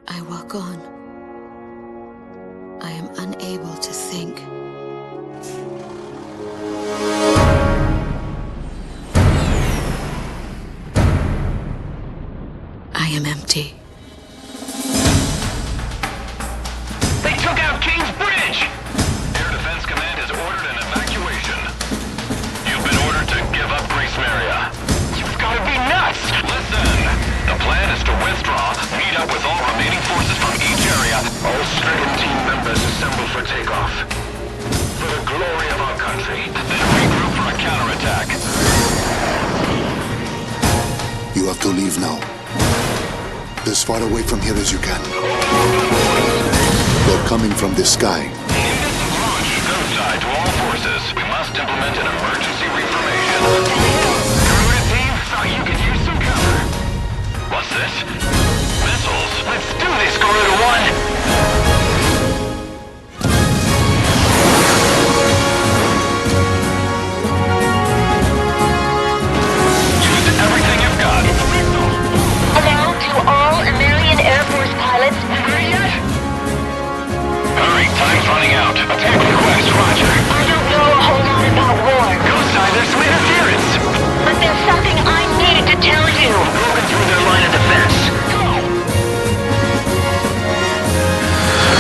I walk on. I am unable to think. I am empty. They took out King's Bridge! Air Defense Command has ordered an evacuation. You've been ordered to give up Grace Maria. You've got to be nuts! Listen! The plan is to withdraw, meet up with all remaining forces from each area. All stricken team members assemble for takeoff. For the glory of our country, then regroup for a counterattack. You have to leave now. As far away from here as you can. They're coming from the sky. Launch, go side to all forces. We must implement an emergency reformation. Crewed team, thought you could use some cover. What's this? Missiles. Let's do this, Garuda 1! Time's running out. Attack request, roger. I don't know a whole lot about war. Go side, there's some interference. But there's something I need to tell you. Broken through their line of defense. Go!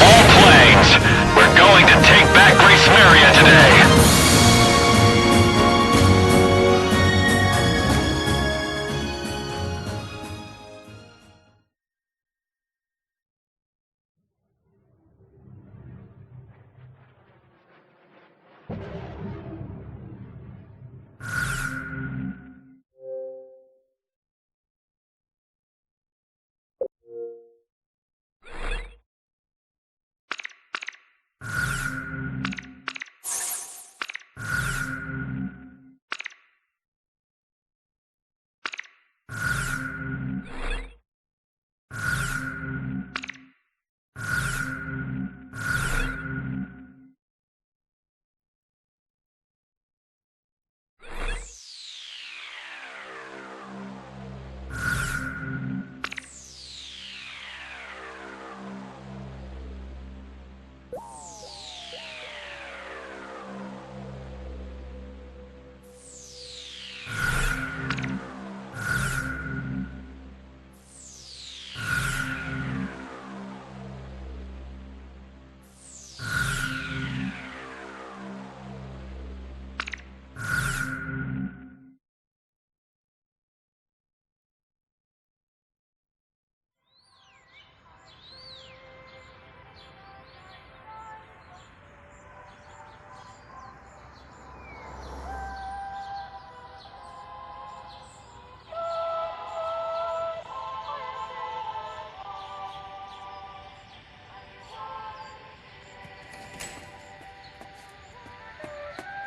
All planes, we're going to take back Grace Maria today.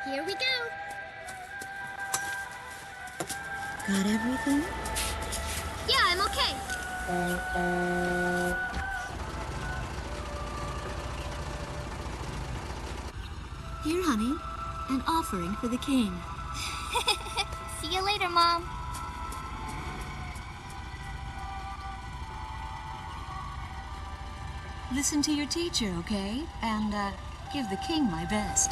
Here we go. Got everything? Yeah, I'm okay. Here, honey, an offering for the king. See you later, Mom. Listen to your teacher, okay? And, give the king my best.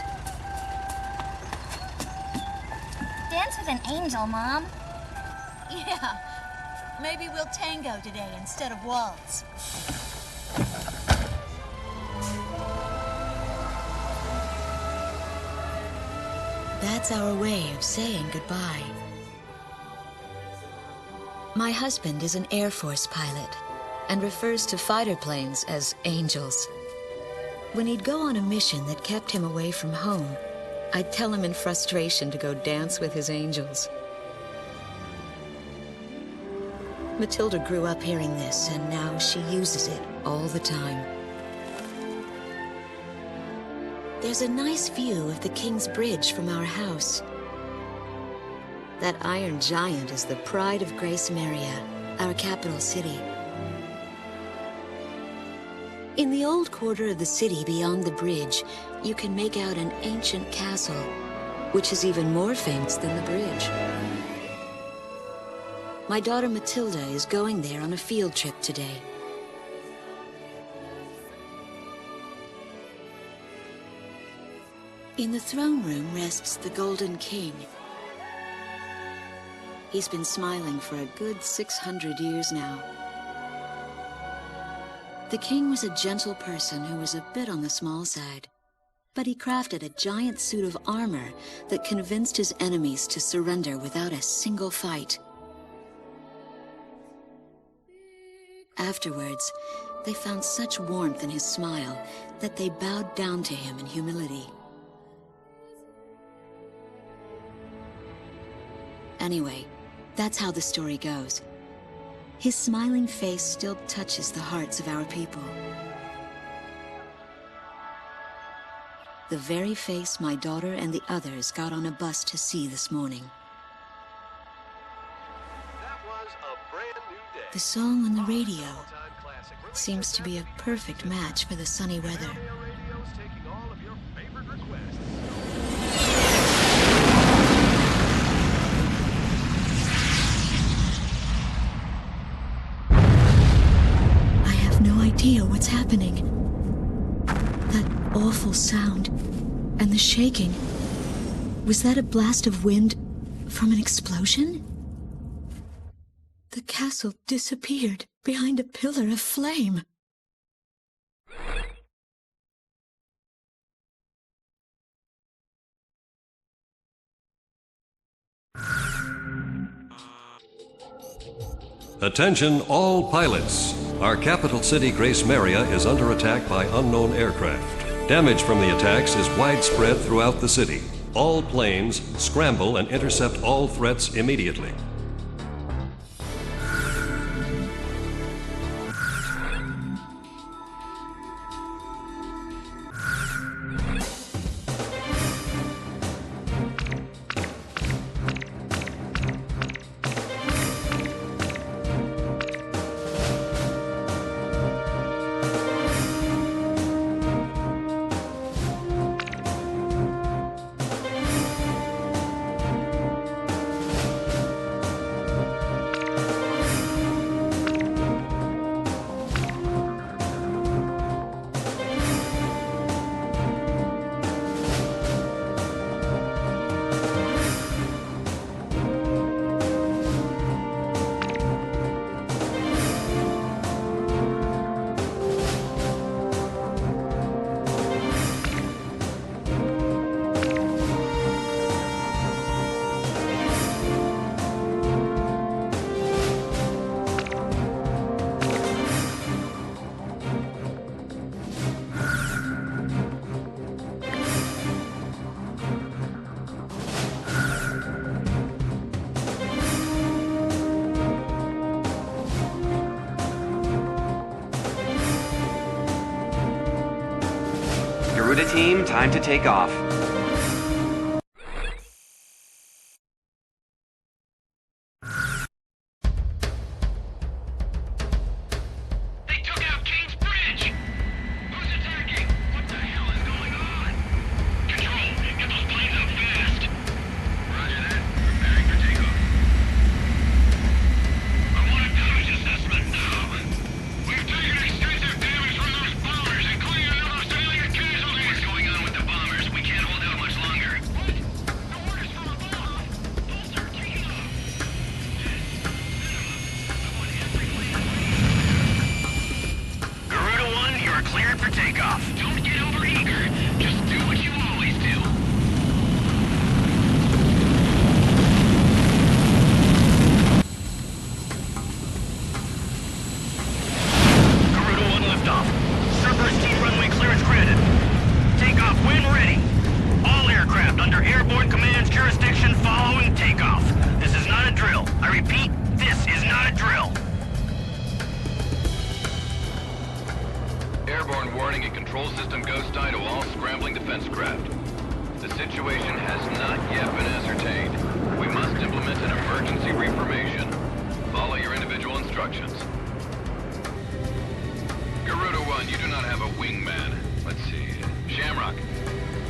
Dance with an angel, Mom. Yeah. Maybe we'll tango today instead of waltz. That's our way of saying goodbye. My husband is an Air Force pilot and refers to fighter planes as angels. When he'd go on a mission that kept him away from home, I'd tell him in frustration to go dance with his angels. Matilda grew up hearing this, and now she uses it all the time. There's a nice view of the King's Bridge from our house. That iron giant is the pride of Grace Maria, our capital city. In the old quarter of the city beyond the bridge, you can make out an ancient castle, which is even more famous than the bridge. My daughter Matilda is going there on a field trip today. In the throne room rests the Golden King. He's been smiling for a good 600 years now. The king was a gentle person who was a bit on the small side, but he crafted a giant suit of armor that convinced his enemies to surrender without a single fight. Afterwards, they found such warmth in his smile that they bowed down to him in humility. Anyway, that's how the story goes. His smiling face still touches the hearts of our people. The very face my daughter and the others got on a bus to see this morning. The song on the radio seems to be a perfect match for the sunny weather. I have no idea what's happening. That awful sound and the shaking. Was that a blast of wind from an explosion? The castle disappeared behind a pillar of flame. Attention all pilots. Our capital city, Grace Maria, is under attack by unknown aircraft. Damage from the attacks is widespread throughout the city. All planes scramble and intercept all threats immediately. Garuda team, time to take off. They took out King's Bridge! Who's attacking? What the hell is going on? Control, get those planes up fast! Roger that. Preparing for takeoff. I want a damage assessment now. We've taken extensive damage from those bombers, including another civilian casualty. What's going on with the bombers? We can't hold out much longer. What? The orders from above! Bolts are taking off! Garuda 1, you are cleared for takeoff. Don't get overeager. Just do what you always do. Garuda 1 liftoff. Cerberus team runway clearance granted. Takeoff when ready. All aircraft under airborne command's jurisdiction following takeoff. This is not a drill. I repeat, this is not a drill. Airborne warning and control system ghost eye to all scrambling defense craft. The situation has not yet been ascertained. We must implement an emergency reformation. Follow your individual instructions. Garuda 1, you do not have a wingman. Let's see. Shamrock.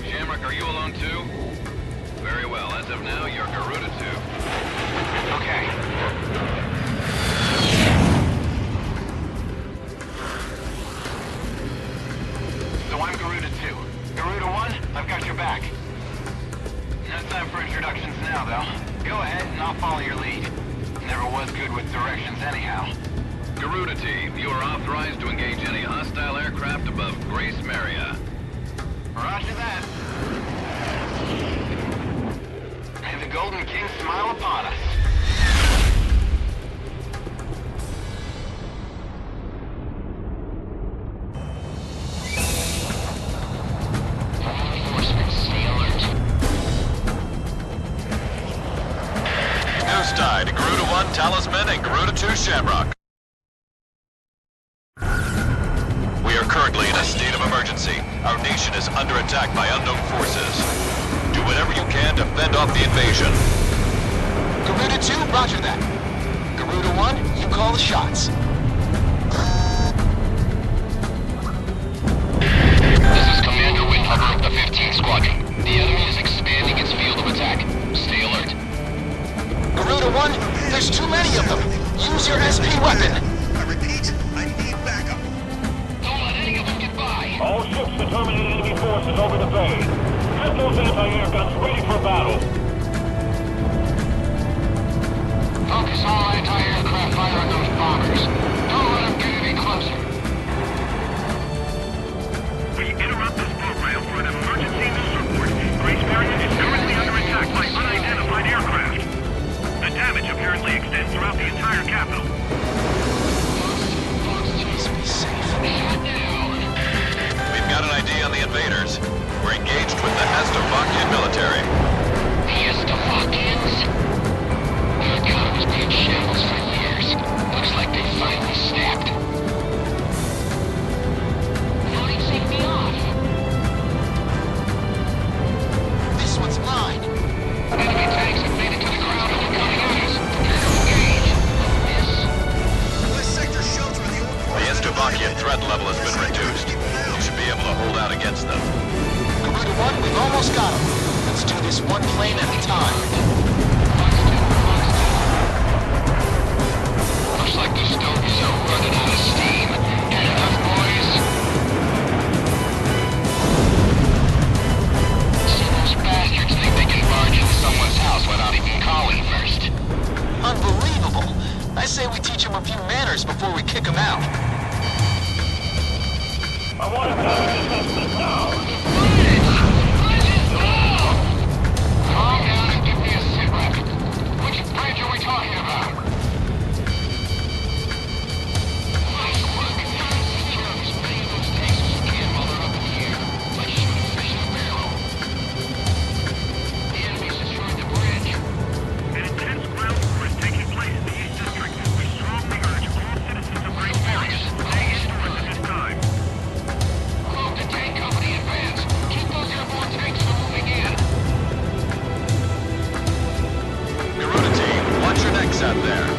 Shamrock, are you alone too? Very well. As of now, you're Garuda 2. Okay. So I'm Garuda 2. Garuda 1, I've got your back. Garuda team, you are authorized to engage any hostile aircraft above Grace Maria. Roger that. May the Golden King smile upon us. Nosedive to Garuda 1 Talisman and Garuda 2 Shamrock. We are currently in a state of emergency. Our nation is under attack by unknown forces. Do whatever you can to fend off the invasion. Garuda 2, roger that. Garuda 1, you call the shots. This is Commander Windhugger of the 15th Squadron. The enemy is expanding its field of attack. Stay alert. Garuda 1, there's too many of them. Use your SP weapon. I repeat, I need backup. Don't let any of them get by. All ships to terminate enemy forces over the bay. Get those anti-air guns ready for battle. Focus all anti-aircraft fire on those bombers. Don't let them get any closer. We interrupt this program for an emergency news report. Grace Maria is currently under attack by unidentified aircraft. The damage apparently extends throughout the entire capital. Please be safe. We've got an ID on the invaders. We're engaged with the Estovakian military. The Estovakians? Their economy's been in shambles for years. Looks like they finally snapped. Flying safety off. This one's mine. Enemy tanks have made it to the ground and they're coming at us. Prepare to engage. Miss. This sector shelter the old The Estovakian threat level has been reduced. You should be able to hold out against them. Garuda 1, we've almost got them. Let's do this one plane at a time. Looks like the Stogies are running out of steam. Get enough, boys? So those bastards think they can barge into someone's house without even calling first. Unbelievable. I say we teach them a few manners before we kick them out. I want to have an assessment now. Calm down and give me a sit rep. Which bridge are we talking about? Nice work. Secure as many of those tanks as you can while they're up in the air. Like shooting fish in a barrel. The enemy's destroyed the bridge. An intense ground war is taking place in the East District. We strongly urge all citizens of Great Maria to stay indoors at this time. Move the tank company in advance. Keep those airborne tanks from moving in. Garuda team, watch your necks out there.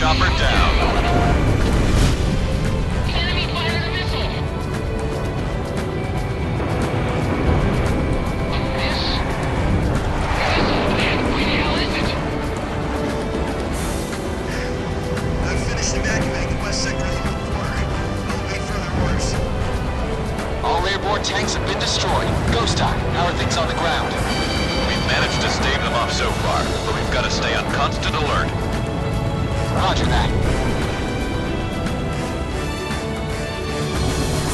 chopper down. Enemy fired a missile! A miss? Missile? Where the hell is it? I've finished evacuating the west sector of the quarter. I'll wait further orders. All airborne tanks have been destroyed. Ghost Eye, how are things on the ground? We've managed to stave them off so far, but we've got to stay on constant alert. Roger that.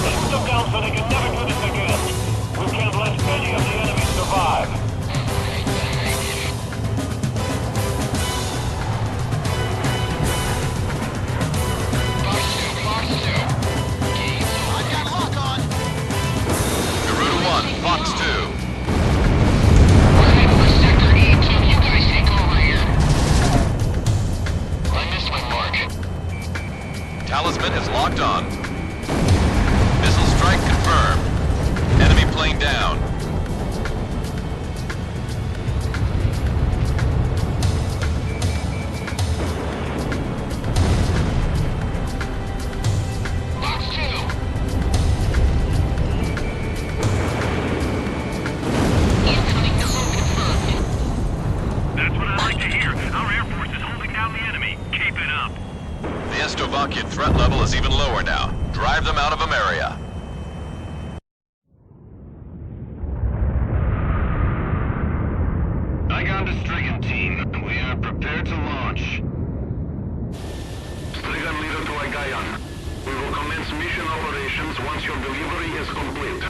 Let's look out so they can never do this again. We can't let many of the enemy survive. I've got lock on. Garuda 1, Fox 2. We're heading for Sector E2. You guys take over here. I missed my mark. Talisman is locked on. Missile strike confirmed. Enemy plane down. Fox 2. Incoming missile confirmed. That's what I like to hear. Our Air Force is holding down the enemy. Keep it up. The Estovakian threat level is even lower now. Drive them out of Ameria. Igon to Strigan team. We are prepared to launch. Strigan leader to Igayan. We will commence mission operations once your delivery is complete.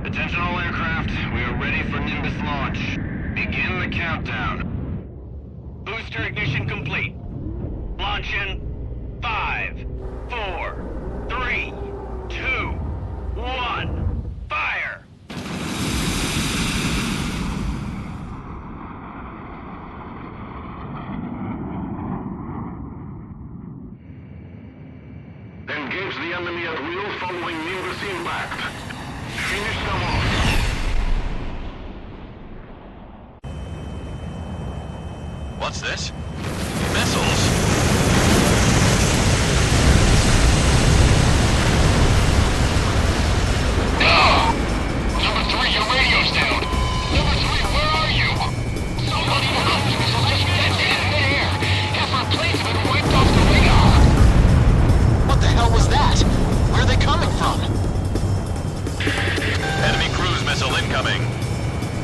Attention all aircraft. We are ready for Nimbus launch. Begin the countdown. Booster ignition complete. Launch in 5, 4, 3, 2, 1. Fire! Engage the enemy at will following Nimbus impact. Finish them off. What's this? Missiles? Number 3, your radio's down. Number 3, where are you? Somebody help me. Let's get in there. Half our planes have been wiped off the radar. What the hell was that? Where are they coming from? Enemy cruise missile incoming.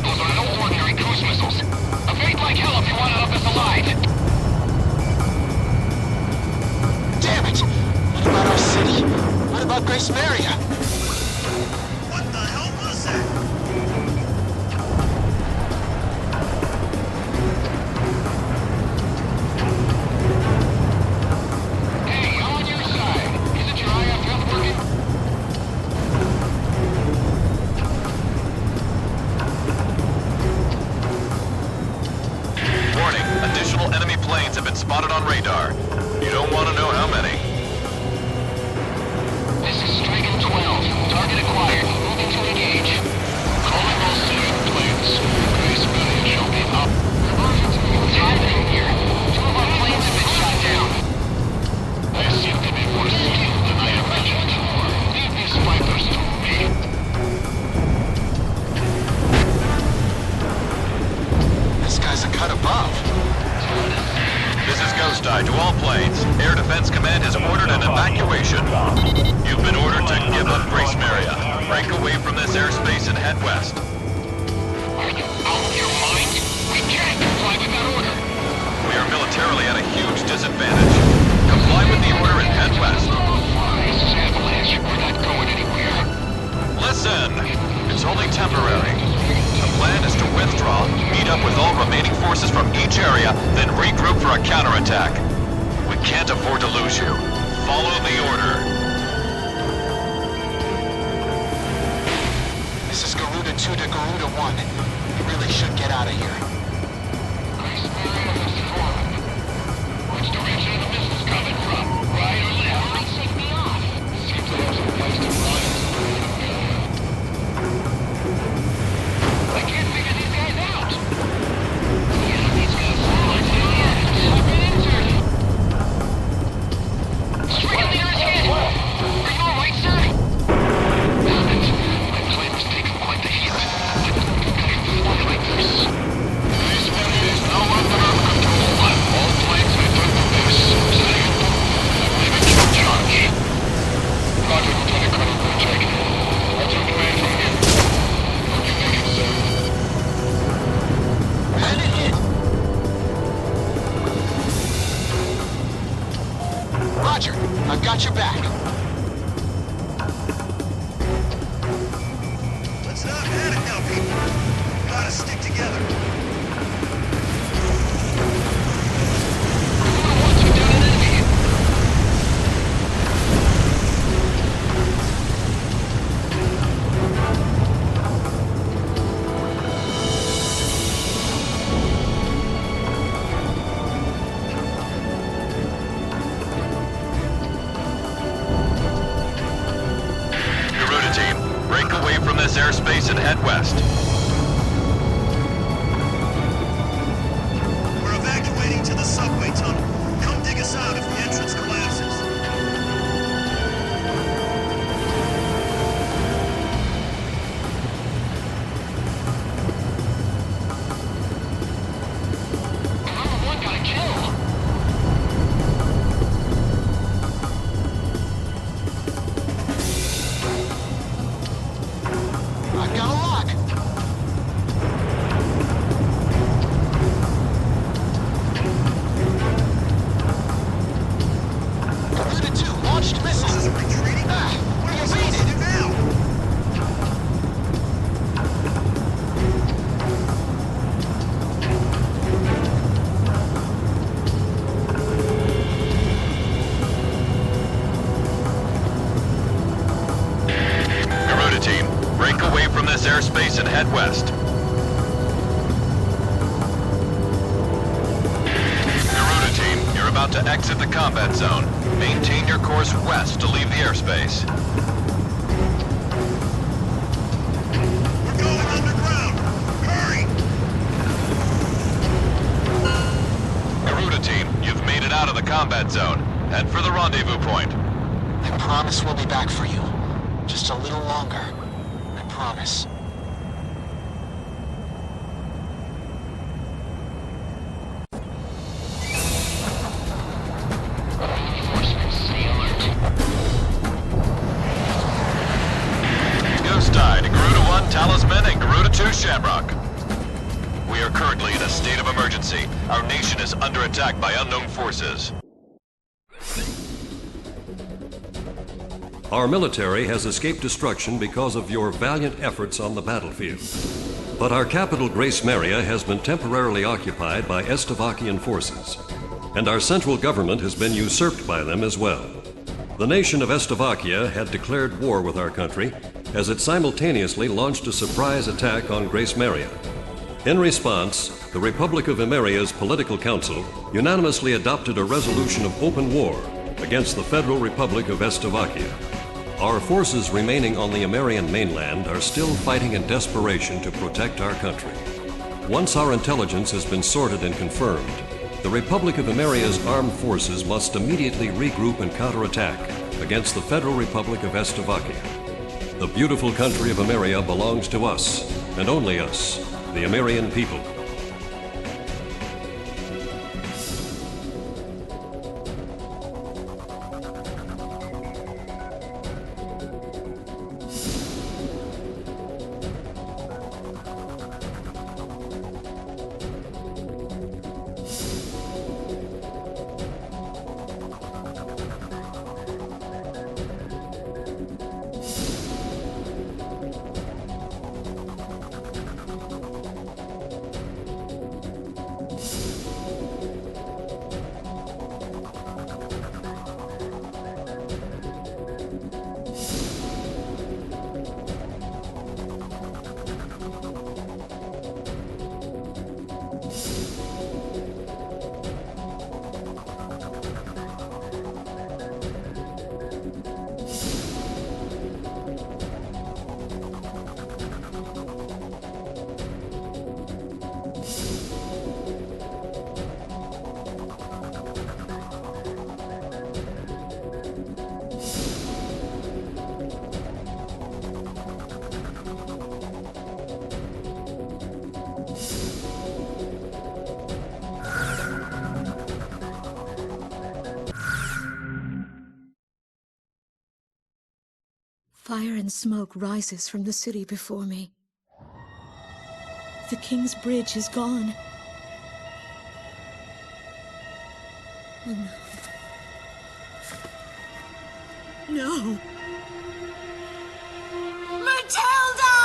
Those are no ordinary cruise missiles. Evade like hell if you want it up as a light. Damn it! What about our city? What about Grace Maria? What the hell was that? Hey, I'm on your side. Isn't your IFF working? Warning, additional enemy planes have been spotted on radar. You don't want to know how many. This is Strigan 12. Target acquired. Moving to engage. Calling all civilian planes. Grace Maria shall be up. What's happening here? 2 of our planes have been shot down. They seem to be more skilled than I imagined. Leave these vipers to me. This guy's a cut above. This is Ghost Eye to all planes. Air Defense Command has ordered an evacuation. You've been ordered to give up Grace Maria. Break away from this airspace and head west. Are you out of your mind? We can't comply with that order. We are militarily at a huge disadvantage. Comply with the order and head west. This is Avalanche. We're not going anywhere. Listen, it's only temporary. The plan is to withdraw, meet up with all remaining forces from each area, then regroup for a counterattack. We can't afford to lose you. Follow the order. This is Garuda 2 to Garuda 1. We really should get out of here. Grace Maria has fallen. Which direction are the missiles coming from? Right or left? Might shake me off. Seems like there's a place to run. gotta stick together. Airspace and head west. We're evacuating to the subway tunnel. Come dig us out if the entrance collapses. One got killed. I've got a lock. Garuda 2 launched missiles. This is retreating. What do you mean? It now. Garuda team, break away from this airspace and head west. Garuda team, you're about to exit the combat zone. Maintain your course west to leave the airspace. We're going underground. Hurry! Garuda team, you've made it out of the combat zone. Head for the rendezvous point. I promise we'll be back for you. Just a little longer. I promise. Reinforcements, stay alert. Ghost died, Garuda 1 Talisman and Garuda 2 Shamrock. We are currently in a state of emergency. Our nation is under attack by unknown forces. Our military has escaped destruction because of your valiant efforts on the battlefield. But our capital, Grace Maria, has been temporarily occupied by Estavakian forces, and our central government has been usurped by them as well. The nation of Estavakia had declared war with our country as it simultaneously launched a surprise attack on Grace Maria. In response, the Republic of Emeria's Political Council unanimously adopted a resolution of open war against the Federal Republic of Estavakia. Our forces remaining on the Emerian mainland are still fighting in desperation to protect our country. Once our intelligence has been sorted and confirmed, the Republic of Emeria's armed forces must immediately regroup and counterattack against the Federal Republic of Estavakia. The beautiful country of Emeria belongs to us, and only us, the Emerian people. Fire and smoke rises from the city before me. The King's Bridge is gone. Oh, no. No! Matilda!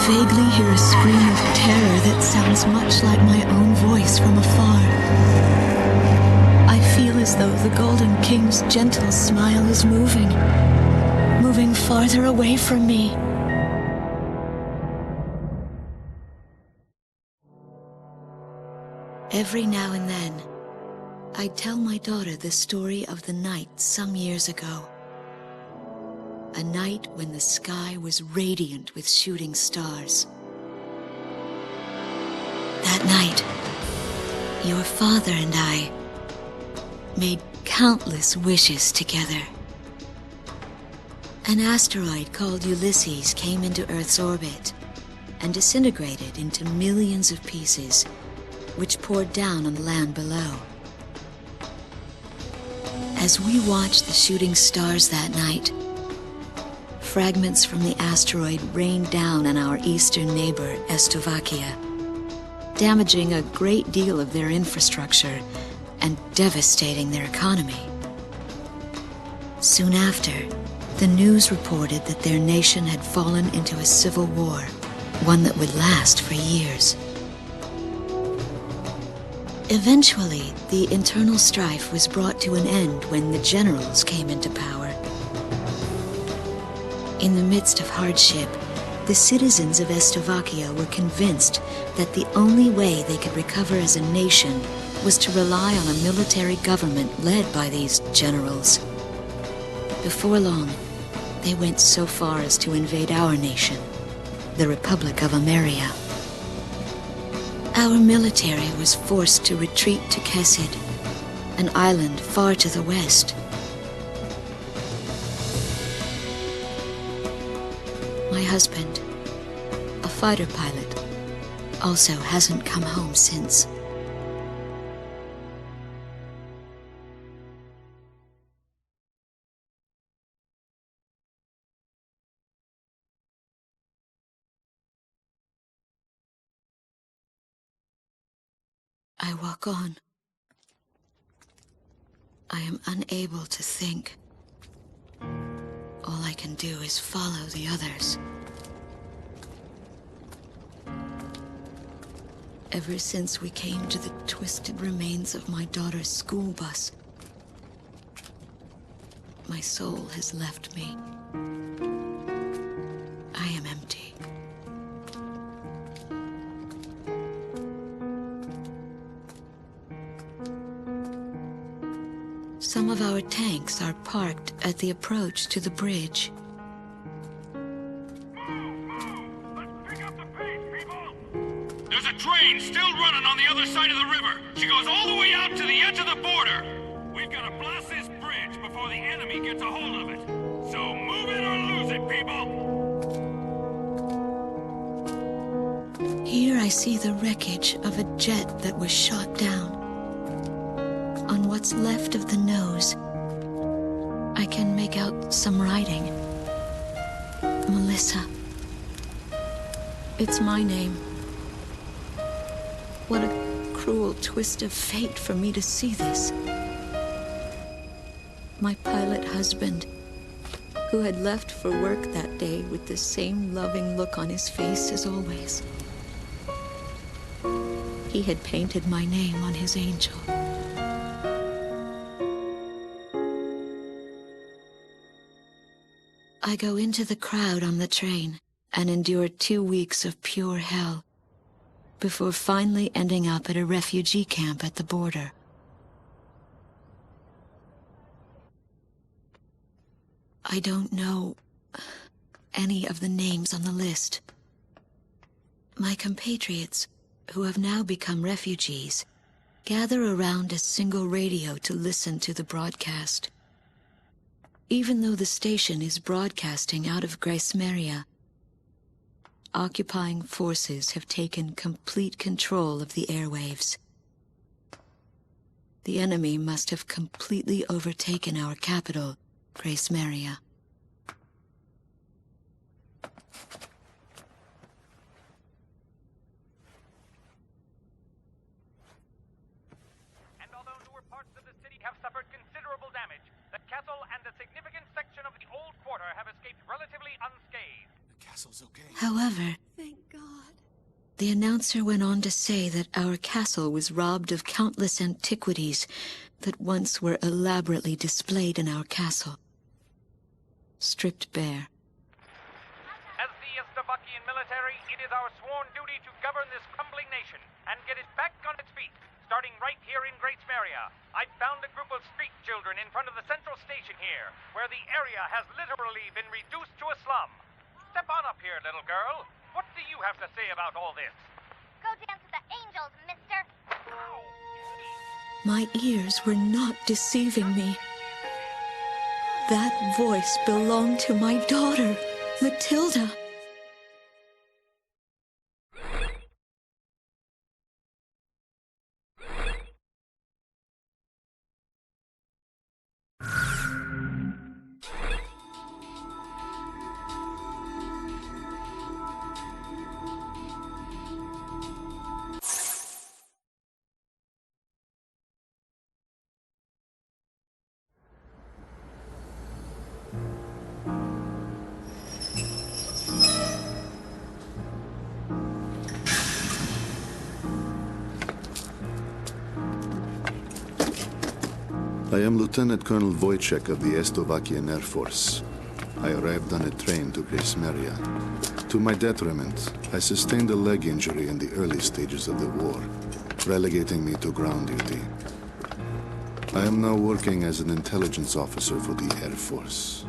vaguely hear a scream of terror that sounds much like my own voice from afar. I feel as though the Golden King's gentle smile is moving farther away from me. Every now and then, I'd tell my daughter the story of the night some years ago. A night when the sky was radiant with shooting stars. That night, your father and I made countless wishes together. An asteroid called Ulysses came into Earth's orbit and disintegrated into millions of pieces, which poured down on the land below. As we watched the shooting stars that night, fragments from the asteroid rained down on our eastern neighbor, Slovakia, damaging a great deal of their infrastructure and devastating their economy. Soon after, the news reported that their nation had fallen into a civil war, one that would last for years. Eventually, the internal strife was brought to an end when the generals came into power. In the midst of hardship, the citizens of Slovakia were convinced that the only way they could recover as a nation was to rely on a military government led by these generals. Before long, they went so far as to invade our nation, the Republic of Ameria. Our military was forced to retreat to Kesid, an island far to the west. My husband, a fighter pilot, also hasn't come home since. I walk on. I am unable to think. All I can do is follow the others. Ever since we came to the twisted remains of my daughter's school bus, my soul has left me. I am empty. Some of our tanks are parked at the approach to the bridge. There's a train still running on the other side of the river. She goes all the way out to the edge of the border. We've got to blast this bridge before the enemy gets a hold of it. So move it or lose it, people. Here I see the wreckage of a jet that was shot down. On what's left of the nose, I can make out some writing. Melissa. It's my name. What a cruel twist of fate for me to see this. My pilot husband, who had left for work that day with the same loving look on his face as always. He had painted my name on his angel. I go into the crowd on the train and endure 2 weeks of pure hell before finally ending up at a refugee camp at the border. I don't know any of the names on the list. My compatriots, who have now become refugees, gather around a single radio to listen to the broadcast. Even though the station is broadcasting out of Gracemeria, occupying forces have taken complete control of the airwaves. The enemy must have completely overtaken our capital, Gracemeria. And although newer parts of the city have suffered considerable damage, the castle and a significant section of the old quarter have escaped relatively unscathed. The castle's okay. However, Thank The announcer went on to say that our castle was robbed of countless antiquities that once were elaborately displayed in our castle. Stripped bare. As the Slovakian military, it is our sworn duty to govern this crumbling nation and get it back on its feet, starting right here in Great Smeria. I found a group of street children in front of the central station here, where the area has literally been reduced to a slum. Step on up here, little girl. What do you have to say about all this? Go dance with the angels, mister. My ears were not deceiving me. That voice belonged to my daughter, Matilda. I am Lieutenant Colonel Wojciech of the Slovakian Air Force. I arrived on a train to Grejsmeria. To my detriment, I sustained a leg injury in the early stages of the war, relegating me to ground duty. I am now working as an intelligence officer for the Air Force.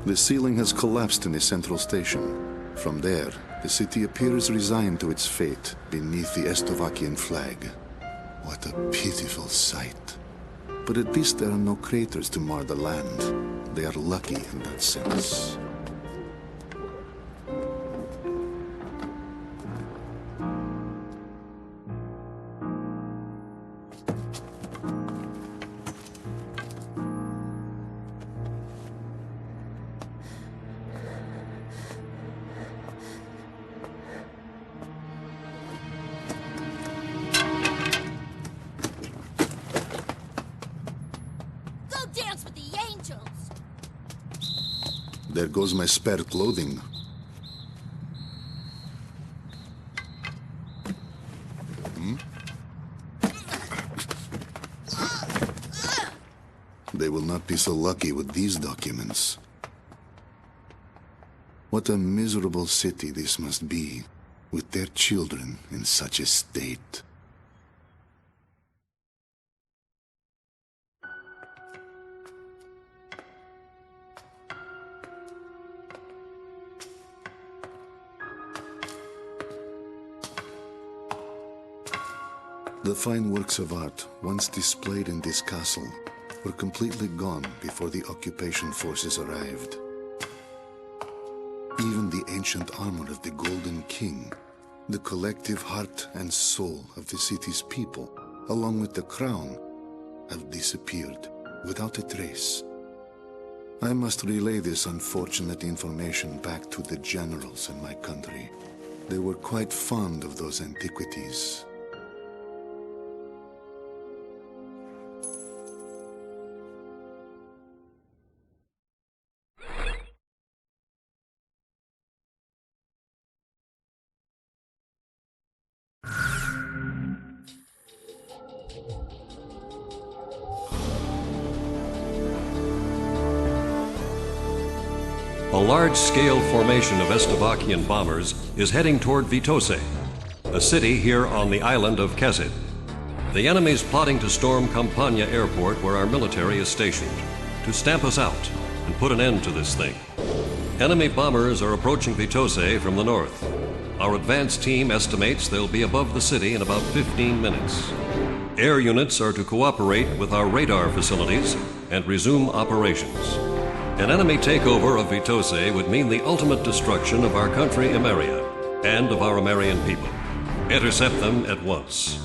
The ceiling has collapsed in the central station. From there, the city appears resigned to its fate beneath the Slovakian flag. What a pitiful sight. But at least there are no craters to mar the land. They are lucky in that sense. Dance with the angels! There goes my spare clothing. They will not be so lucky with these documents. What a miserable city this must be, with their children in such a state. The fine works of art, once displayed in this castle, were completely gone before the occupation forces arrived. Even the ancient armor of the Golden King, the collective heart and soul of the city's people, along with the crown, have disappeared without a trace. I must relay this unfortunate information back to the generals in my country. They were quite fond of those antiquities. A large-scale formation of Slovakian bombers is heading toward Vitose, a city here on the island of Keszin. The enemy's plotting to storm Campania airport where our military is stationed, to stamp us out and put an end to this thing. Enemy bombers are approaching Vitose from the north. Our advance team estimates they'll be above the city in about 15 minutes. Air units are to cooperate with our radar facilities and resume operations. An enemy takeover of Vitose would mean the ultimate destruction of our country, Emeria, and of our Emerian people. Intercept them at once.